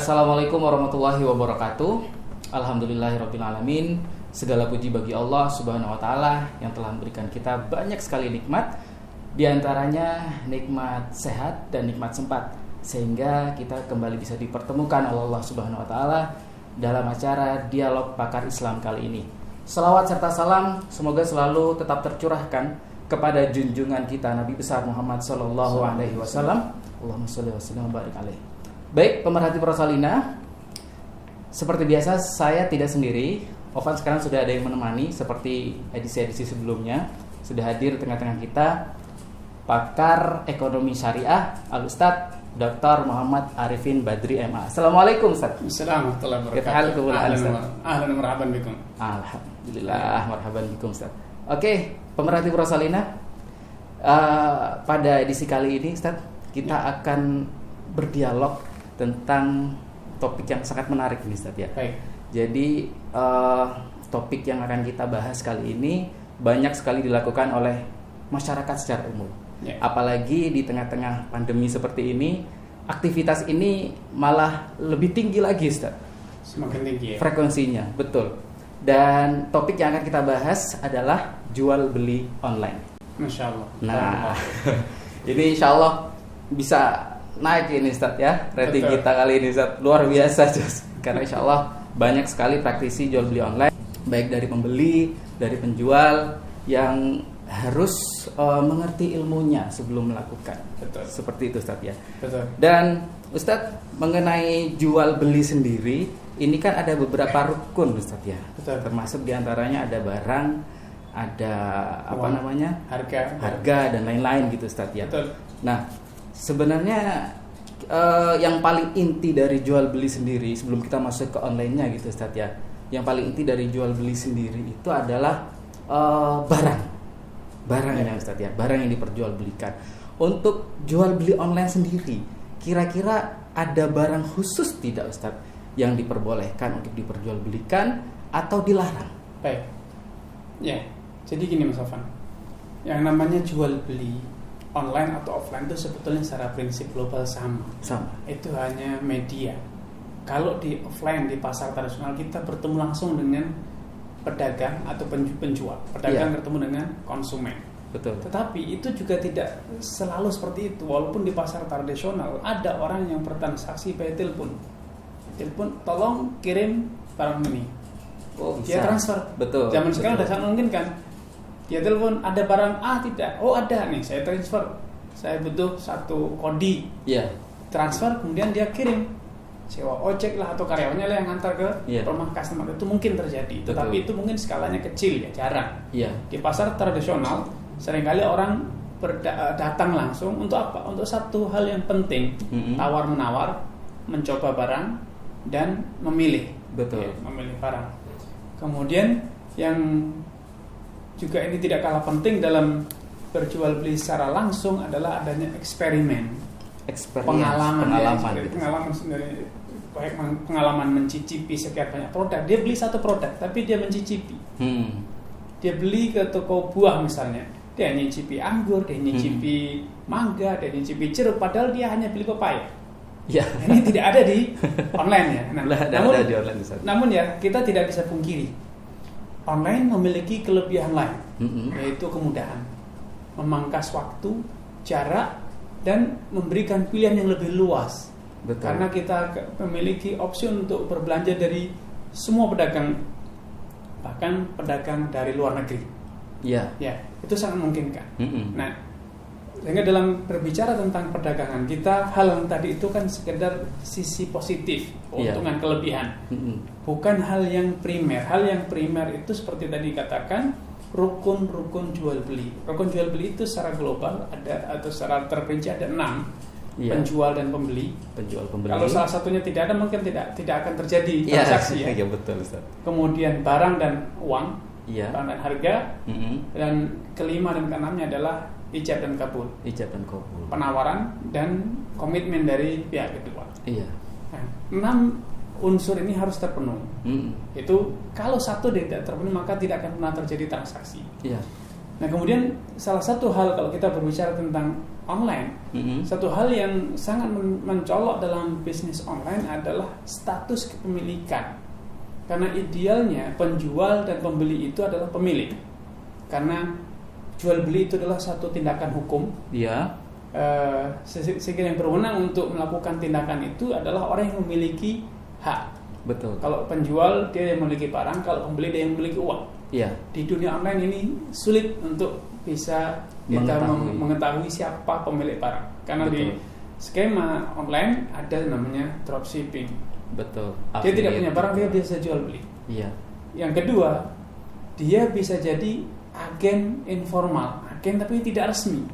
Assalamualaikum warahmatullahi wabarakatuh. Alhamdulillahirrabbilalamin. Segala puji bagi Allah subhanahu wa ta'ala yang telah memberikan kita banyak sekali nikmat, di antaranya nikmat sehat dan nikmat sempat, sehingga kita kembali bisa dipertemukan oleh Allah subhanahu wa ta'ala dalam acara Dialog Pakar Islam kali ini. Selawat serta salam semoga selalu tetap tercurahkan kepada junjungan kita Nabi besar Muhammad sallallahu alaihi wasallam. Allahumma sholli wa sallim wa barik alaihi. Baik, pemerhati Prosalina, seperti biasa saya tidak sendiri. Ovan sekarang sudah ada yang menemani seperti edisi-edisi sebelumnya. Sudah hadir di tengah-tengah kita pakar ekonomi syariah Al-Ustaz Dr. Muhammad Arifin Badri MA. Assalamualaikum Ustaz. Assalamualaikum warahmatullahi wabarakatuh. Ahlan wa marhaban bikum. Alhamdulillah, marhaban bikum Ustaz. Oke, pemerhati Prosalina, pada edisi kali ini Ustaz, kita akan berdialog tentang topik yang sangat menarik nih Ustaz ya. Baik. Jadi topik yang akan kita bahas kali ini banyak sekali dilakukan oleh masyarakat secara umum. Apalagi di tengah-tengah pandemi seperti ini, aktivitas ini malah lebih tinggi lagi Ustaz. Semakin tinggi ya? Frekuensinya, betul. Dan topik yang akan kita bahas adalah jual beli online. Masya Allah. Nah, ini insya Allah bisa naik ini Ustaz ya, rating Betul. kita kali ini Ustaz, luar biasa Ustaz. Karena insya Allah banyak sekali praktisi jual beli online, baik dari pembeli, dari penjual, yang harus mengerti ilmunya sebelum melakukan. Betul. Seperti itu Ustaz ya. Betul. Dan Ustaz, mengenai jual beli sendiri, ini kan ada beberapa rukun Ustaz ya. Betul. Termasuk diantaranya ada barang, ada harga dan lain-lain gitu Ustaz ya. Betul. Nah, sebenarnya yang paling inti dari jual beli sendiri, sebelum kita masuk ke online-nya gitu Ustaz ya, yang paling inti dari jual beli sendiri itu adalah barangnya Ustaz ya, barang yang diperjualbelikan. Untuk jual beli online sendiri, kira-kira ada barang khusus tidak Ustaz yang diperbolehkan untuk diperjualbelikan atau dilarang? Baik. Ya, jadi gini Mas Afan, yang namanya jual beli online atau offline itu sebetulnya secara prinsip global sama. Itu hanya media. Kalau di offline, di pasar tradisional, kita bertemu langsung dengan pedagang atau penjual. Pedagang bertemu dengan konsumen. Betul. Tetapi itu juga tidak selalu seperti itu. Walaupun di pasar tradisional ada orang yang bertransaksi by telepon, tolong kirim barang ini. Oh, dia transfer. Betul. Zaman sekarang sudah sangat mungkin kan. Dia telepon, ada barang A tidak? Oh ada nih, saya transfer. Saya butuh satu kodi. Iya. Transfer, kemudian dia kirim. Sewa ojek lah atau karyawannya lah yang ngantar ke rumah customer. Itu mungkin terjadi. Betul. Tetapi itu mungkin skalanya kecil ya, jarang. Iya. Di pasar tradisional seringkali orang datang langsung untuk apa? Untuk satu hal yang penting, tawar menawar, mencoba barang dan memilih. Betul. Ya, memilih barang. Kemudian yang juga ini tidak kalah penting dalam berjual beli secara langsung adalah adanya eksperimen, pengalaman sendiri, baik pengalaman mencicipi sekian banyak produk. Dia beli satu produk, tapi dia mencicipi. Dia beli ke toko buah misalnya, dia nyicipi anggur, dia nyicipi mangga, dia nyicipi jeruk, padahal dia hanya beli pepaya. Ya. Ini tidak ada di online ya. Namun ya kita tidak bisa pungkiri, online memiliki kelebihan lain, yaitu kemudahan, memangkas waktu, jarak, dan memberikan pilihan yang lebih luas. Betul. Karena kita memiliki opsi untuk berbelanja dari semua pedagang, bahkan pedagang dari luar negeri. Ya, itu sangat memungkinkan. Nah, sehingga dalam berbicara tentang perdagangan kita, hal yang tadi itu kan sekedar sisi positif, keuntungan, kelebihan, bukan hal yang primer. Hal yang primer itu seperti tadi katakan, rukun jual beli. Rukun jual beli itu secara global ada, atau secara terperinci ada 6, penjual dan pembeli. Kalau salah satunya tidak ada, mungkin tidak akan terjadi transaksi ya. Iya betul Ustaz. Kemudian barang dan uang, barang dan harga, dan kelima dan keenamnya adalah ijab dan kabul. Penawaran dan komitmen dari pihak kedua. Iya. Nah, 6 unsur ini harus terpenuhi. Itu kalau satu tidak terpenuhi maka tidak akan pernah terjadi transaksi. Iya. Nah kemudian salah satu hal kalau kita berbicara tentang online, satu hal yang sangat mencolok dalam bisnis online adalah status kepemilikan. Karena idealnya penjual dan pembeli itu adalah pemilik. Karena jual beli itu adalah satu tindakan hukum. Iya. Sehingga yang berwenang untuk melakukan tindakan itu adalah orang yang memiliki hak. Betul. Kalau penjual dia yang memiliki barang, kalau pembeli dia yang memiliki uang. Iya. Di dunia online ini sulit untuk bisa kita mengetahui siapa pemilik barang. Karena betul. Di skema online ada namanya dropshipping. Betul. Dia tidak punya barang, dia bisa jual beli. Iya. Yang kedua, dia bisa jadi agen informal, agen tapi tidak resmi.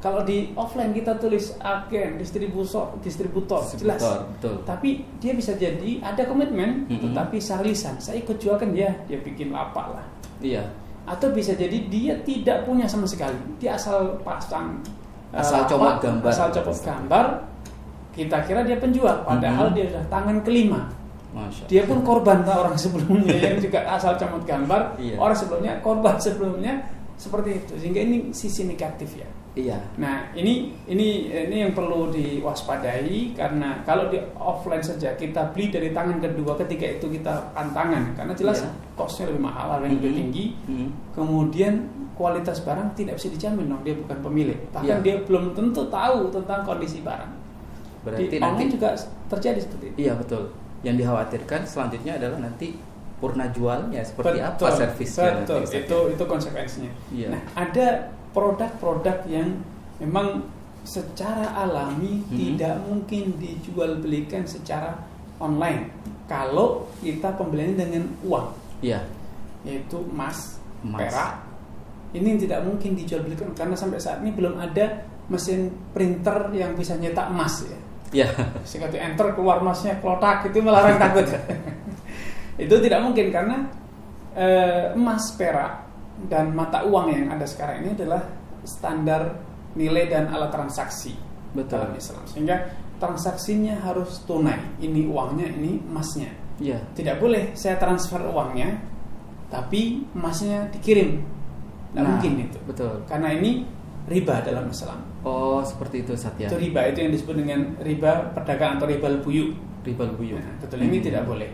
Kalau di offline kita tulis agen, distributor, jelas. Betul. Tapi dia bisa jadi ada komitmen, tetapi secara lisan, saya ikut jualkan dia bikin lapak lah. Iya. Atau bisa jadi dia tidak punya sama sekali, dia asal pasang, asal comot gambar. Kita kira dia penjual, padahal dia sudah tangan kelima. Masya dia pun korban orang sebelumnya yang juga asal comot gambar. Iya. Orang sebelumnya korban sebelumnya seperti itu, sehingga ini sisi negatif ya. Iya. Nah ini yang perlu diwaspadai, karena kalau di offline saja kita beli dari tangan kedua, ketika itu kita pantangan, karena jelas costnya lebih mahal, harganya lebih tinggi. Kemudian kualitas barang tidak bisa dijamin dong, dia bukan pemilik, bahkan dia belum tentu tahu tentang kondisi barang. Berarti di nanti online juga terjadi seperti itu. Iya betul. Yang dikhawatirkan selanjutnya adalah nanti purna jualnya seperti apa servisnya. Betul. Itu konsekuensinya. Iya. Nah, ada produk-produk yang memang secara alami tidak mungkin dijual belikan secara online kalau kita pembeliannya dengan uang. Iya. Yaitu emas, perak. Ini tidak mungkin dijual belikan karena sampai saat ini belum ada mesin printer yang bisa nyetak emas ya. Iya. Sehingga enter keluar emasnya klotak, itu melarang takut. Itu tidak mungkin karena emas, perak dan mata uang yang ada sekarang ini adalah standar nilai dan alat transaksi dalam Islam. Sehingga transaksinya harus tunai. Ini uangnya, ini emasnya. Iya. Tidak boleh saya transfer uangnya tapi emasnya dikirim. Tidak mungkin itu. Betul. Karena ini riba dalam Islam. Oh, seperti itu Satya. Itu riba, itu yang disebut dengan riba perdagangan atau riba al-buyu. Riba al-buyu. Nah, betul, ini tidak boleh.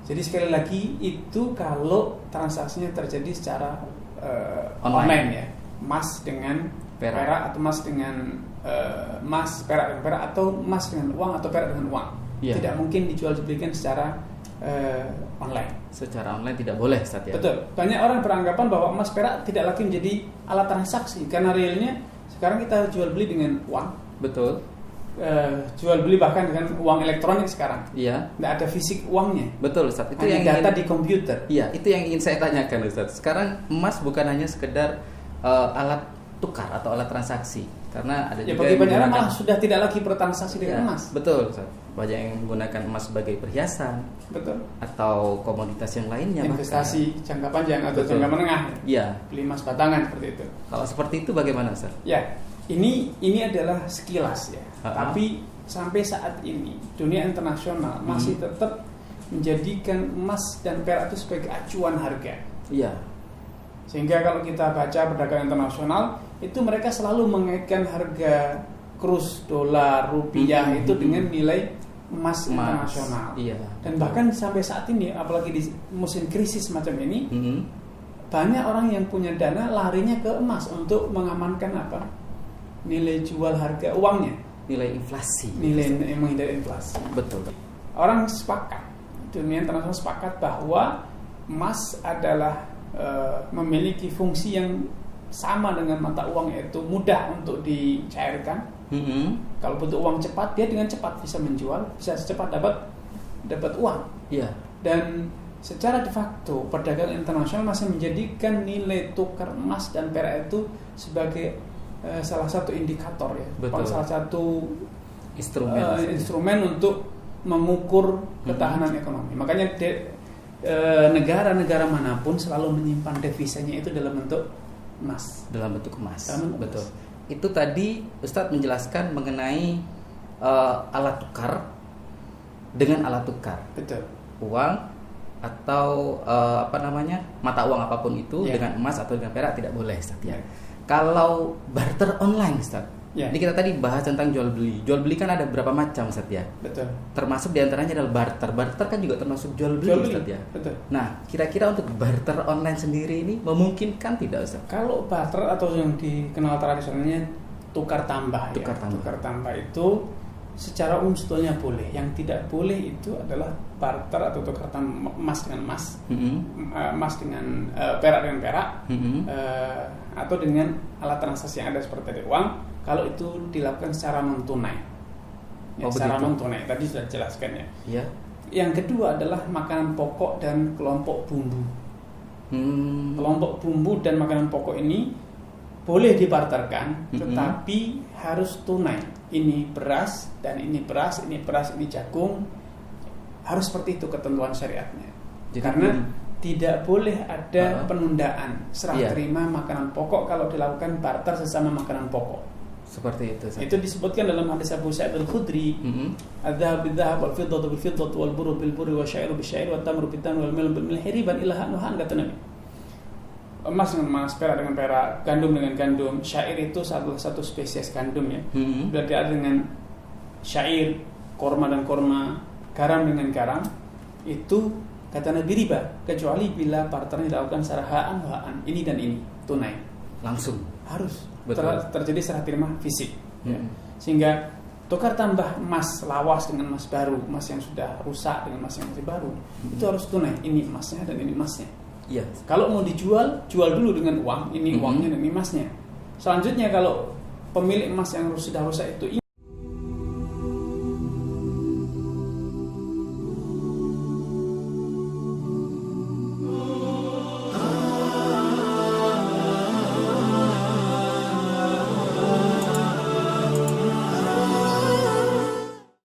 Jadi sekali lagi itu kalau transaksinya terjadi secara online ya, emas dengan perak atau emas dengan emas, perak dengan perak, atau emas dengan uang atau perak dengan uang. Yeah. Tidak mungkin dijual belikan secara online. Secara online tidak boleh, Satya. Betul. Banyak orang beranggapan bahwa emas perak tidak lagi menjadi alat transaksi karena realnya sekarang kita jual beli dengan uang. Betul. Jual beli bahkan dengan uang elektronik sekarang. Iya. Tidak ada fisik uangnya. Betul, Ustaz. Itu hanya yang data di komputer. Iya, itu yang ingin saya tanyakan, Ustaz. Sekarang emas bukan hanya sekedar alat tukar atau alat transaksi, karena ada juga bagi banyak orang malah sudah tidak lagi bertransaksi dengan emas. Betul, Ustaz. Banyak yang menggunakan emas sebagai perhiasan. Betul. Atau komoditas yang lainnya. Investasi jangka panjang atau jangka menengah. Iya. Beli emas batangan seperti itu. Kalau seperti itu bagaimana, Ustaz? Ya, ini adalah sekilas ya. Tapi sampai saat ini dunia internasional masih tetap menjadikan emas dan perak itu sebagai acuan harga. Iya. Sehingga kalau kita baca perdagangan internasional itu mereka selalu mengaitkan harga kurs dolar, rupiah itu dengan nilai emas internasional. Iya. Dan bahkan sampai saat ini, apalagi di musim krisis macam ini, banyak orang yang punya dana larinya ke emas untuk mengamankan apa? Nilai jual harga uangnya. Nilai inflasi. Nilai yang menghindari inflasi. Betul. Orang sepakat, dunia internasional sepakat bahwa emas adalah memiliki fungsi yang sama dengan mata uang, yaitu mudah untuk dicairkan. Kalau butuh uang cepat, dia dengan cepat bisa menjual, bisa secepat dapat uang. Iya. Dan secara de facto perdagangan internasional masih menjadikan nilai tukar emas dan perak itu sebagai salah satu indikator ya. Betul. Salah satu instrumen untuk mengukur ketahanan ekonomi. Makanya negara-negara manapun selalu menyimpan devisanya itu dalam bentuk emas. Betul. Itu tadi Ustadz menjelaskan mengenai alat tukar dengan alat tukar. Betul. Uang atau mata uang apapun itu dengan emas atau dengan perak tidak boleh, Ustaz ya. Ya. Kalau barter online, Ustaz. Ya. Ini kita tadi bahas tentang jual beli. Jual beli kan ada berapa macam, Ustaz ya. Betul. Termasuk diantaranya adalah barter. Barter kan juga termasuk jual beli, Ustaz ya. Betul. Nah, kira-kira untuk barter online sendiri ini memungkinkan tidak, Ustaz? Kalau barter atau yang dikenal tradisionalnya tukar tambah. Tukar tambah itu secara umum sebetulnya boleh. Yang tidak boleh itu adalah barter atau tukar tambah emas dengan emas, emas dengan perak dengan perak, atau dengan alat transaksi yang ada seperti tadi uang. Kalau itu dilakukan secara non tunai, secara non tunai tadi sudah jelaskan ya. Iya. Yang kedua adalah makanan pokok dan kelompok bumbu. Kelompok bumbu dan makanan pokok ini boleh dibarterkan, tetapi harus tunai. Ini beras dan ini beras, ini jagung. Harus seperti itu ketentuan syariatnya. Jadi, karena tidak boleh ada penundaan serah terima makanan pokok kalau dilakukan barter sesama makanan pokok. Seperti itu. Itu disebutkan dalam hadis Abu Sa'id Al-Khudri, "Adz-dzahab bil-dzahab wal fiddatu bil-fiddati wal burru bil-burri wasy-sya'iru bisy-syairi wat tamru bit-tamri wal milhu bil-milhi riban ila nuhan," kata Nabi. Emas dengan emas, perak dengan perak, gandum dengan gandum. Syair itu satu spesies gandum ya. Berarti ada dengan syair, korma dan korma, garam dengan garam. Itu kata Nabi riba, kecuali bila barternya dilakukan secara ha'an, ini dan ini, tunai. Langsung. Harus terjadi serah terima fisik. Ya. Sehingga tukar tambah emas lawas dengan emas baru, emas yang sudah rusak dengan emas yang masih baru, itu harus tunai. Ini emasnya dan ini emasnya. Iya. Kalau mau dijual, jual dulu dengan uang. Ini uangnya dan ini emasnya. Selanjutnya kalau pemilik emas yang sudah rusak itu